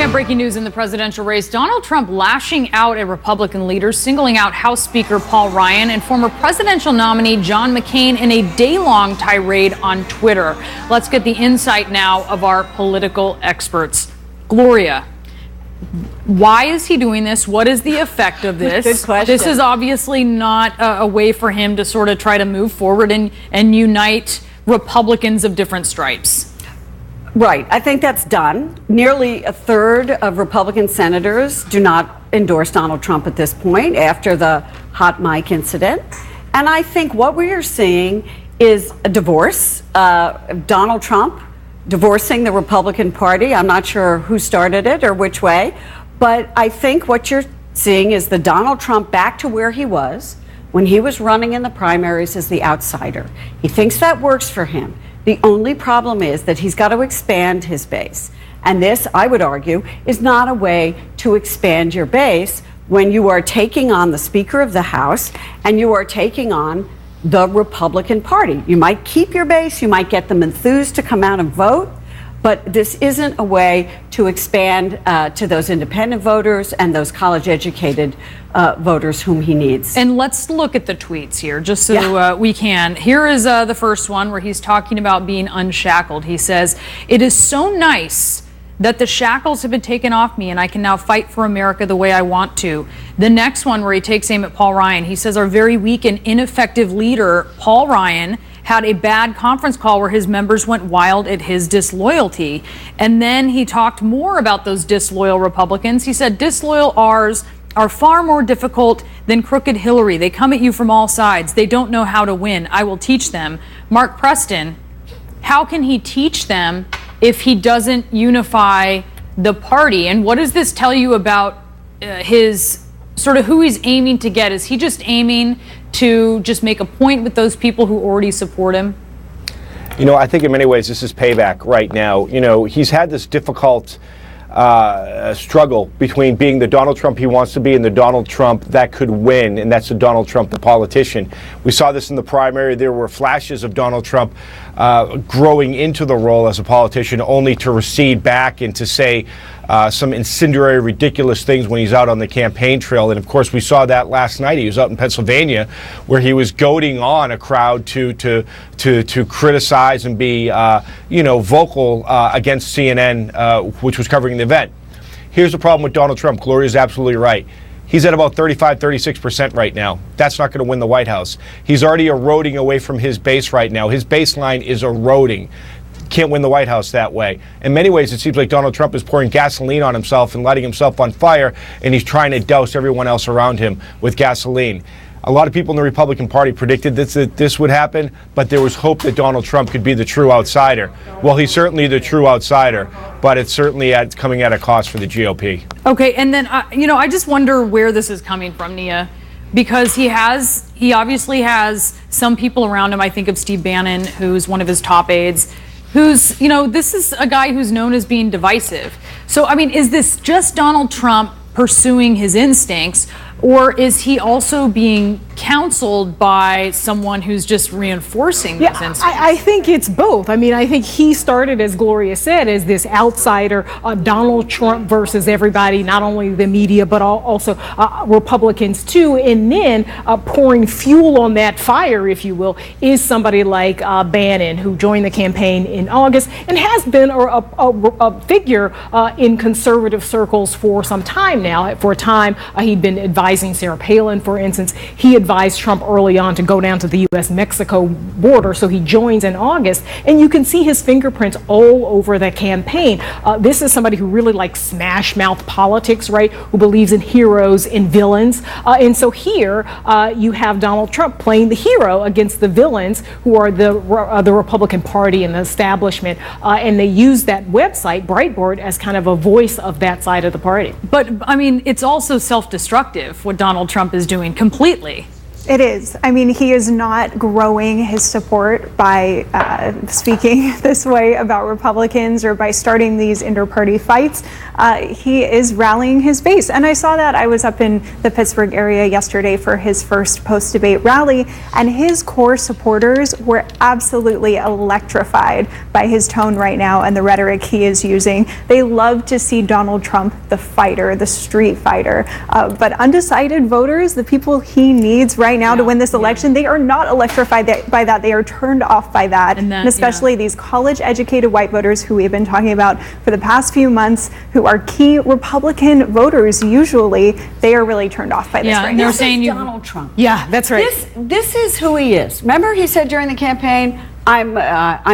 have breaking news in the presidential race. Donald Trump lashing out at Republican leaders, singling out House Speaker Paul Ryan and former presidential nominee John McCain in a day-long tirade on Twitter. Let's get the insight now of our political experts. Gloria, why is he doing this? What is the effect of this? Good question. This is obviously not a way for him to sort of try to move forward and unite Republicans of different stripes. Right. I think that's done. Nearly a third of Republican senators do not endorse Donald Trump at this point after the hot mic incident. And I think what we are seeing is a divorce. Donald Trump divorcing the Republican Party. I'm not sure who started it or which way, but I think what you're seeing is the Donald Trump back to where he was when he was running in the primaries as the outsider. He thinks that works for him. The only problem is that he's got to expand his base. And this, I would argue, is not a way to expand your base when you are taking on the Speaker of the House and you are taking on the Republican Party. You might keep your base, you might get them enthused to come out and vote, but this isn't a way to expand to those independent voters and those college-educated voters whom he needs. And let's look at the tweets here, just so we can. Here is the first one where he's talking about being unshackled. He says, "It is so nice that the shackles have been taken off me and I can now fight for America the way I want to." The next one where he takes aim at Paul Ryan, he says, "Our very weak and ineffective leader, Paul Ryan, had a bad conference call where his members went wild at his disloyalty." And then he talked more about those disloyal Republicans. He said, "Disloyal R's are far more difficult than crooked Hillary. They come at you from all sides. They don't know how to win. I will teach them." Mark Preston, how can he teach them if he doesn't unify the party? And what does this tell you about his sort of who he's aiming to get? Is he just aiming to just make a point with those people who already support him? You know, I think in many ways this is payback right now. You know, he's had this difficult struggle between being the Donald Trump he wants to be and the Donald Trump that could win, and that's the Donald Trump, the politician. We saw this in the primary. There were flashes of Donald Trump growing into the role as a politician, only to recede back and to say some incendiary, ridiculous things when he's out on the campaign trail. And of course, we saw that last night. He was out in Pennsylvania, where he was goading on a crowd to criticize and be, vocal against CNN, which was covering the event. Here's the problem with Donald Trump. Gloria is absolutely right. He's at about 35-36% right now. That's not going to win the White House. He's already eroding away from his base right now. His baseline is eroding. Can't win the White House that way. In many ways, it seems like Donald Trump is pouring gasoline on himself and lighting himself on fire, and he's trying to douse everyone else around him with gasoline. A lot of people in the Republican Party predicted that this would happen, but there was hope that Donald Trump could be the true outsider. Well, he's certainly the true outsider, but it's certainly coming at a cost for the GOP. Okay, and then, I just wonder where this is coming from, Nia, because he obviously has some people around him. I think of Steve Bannon, who's one of his top aides, who's, this is a guy who's known as being divisive. So, I mean, is this just Donald Trump pursuing his instincts, or is he also being counseled by someone who's just reinforcing those instincts? I think it's both. I mean, I think he started, as Gloria said, as this outsider, Donald Trump versus everybody, not only the media, but also Republicans too. And then pouring fuel on that fire, if you will, is somebody like Bannon, who joined the campaign in August and has been a figure in conservative circles for some time now. For a time, he'd been advising Sarah Palin, for instance. He advised Trump early on to go down to the U.S.-Mexico border, so he joins in August, and you can see his fingerprints all over the campaign. This is somebody who really likes smash-mouth politics, right, who believes in heroes and villains, and so here you have Donald Trump playing the hero against the villains, who are the Republican Party and the establishment, and they use that website, Breitbart, as kind of a voice of that side of the party. But, I mean, it's also self-destructive, what Donald Trump is doing, completely. It is. I mean, he is not growing his support by speaking this way about Republicans or by starting these inter-party fights. He is rallying his base. And I saw that. I was up in the Pittsburgh area yesterday for his first post-debate rally, and his core supporters were absolutely electrified by his tone right now and the rhetoric he is using. They love to see Donald Trump the fighter, the street fighter. But undecided voters, the people he needs right now to win this election, they are not electrified by that. They are turned off by that. And especially these college-educated white voters who we've been talking about for the past few months, who are key Republican voters usually, they are really turned off by this right now. They're saying Donald Trump. Yeah, that's right. This is who he is. Remember, he said during the campaign, I'm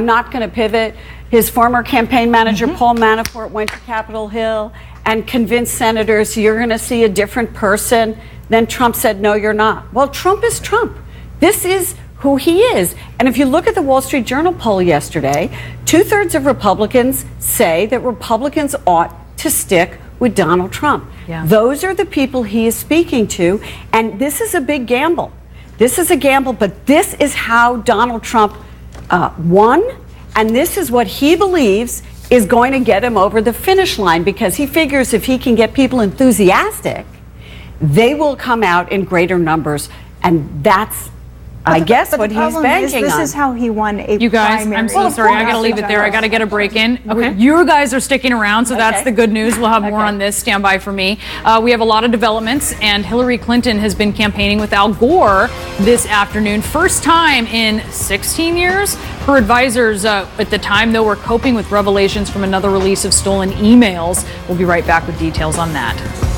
not going to pivot. His former campaign manager, Paul Manafort, went to Capitol Hill and convinced senators, you're going to see a different person. Then Trump said, no, you're not. Well, Trump is Trump. This is who he is. And if you look at the Wall Street Journal poll yesterday, 2/3 of Republicans say that Republicans ought to stick with Donald Trump. Yeah. Those are the people he is speaking to. And this is a big gamble. This is a gamble, but this is how Donald Trump won. And this is what he believes is going to get him over the finish line, because he figures if he can get people enthusiastic, they will come out in greater numbers. And that's, I guess, what he's banking on. This is how he won a You guys, primary. I'm so sorry. I got to leave it there. I got to get a break in. Okay. You guys are sticking around, so that's Okay. the good news. We'll have more on this. Stand by for me. We have a lot of developments, and Hillary Clinton has been campaigning with Al Gore this afternoon. First time in 16 years. Her advisors at the time, though, were coping with revelations from another release of stolen emails. We'll be right back with details on that.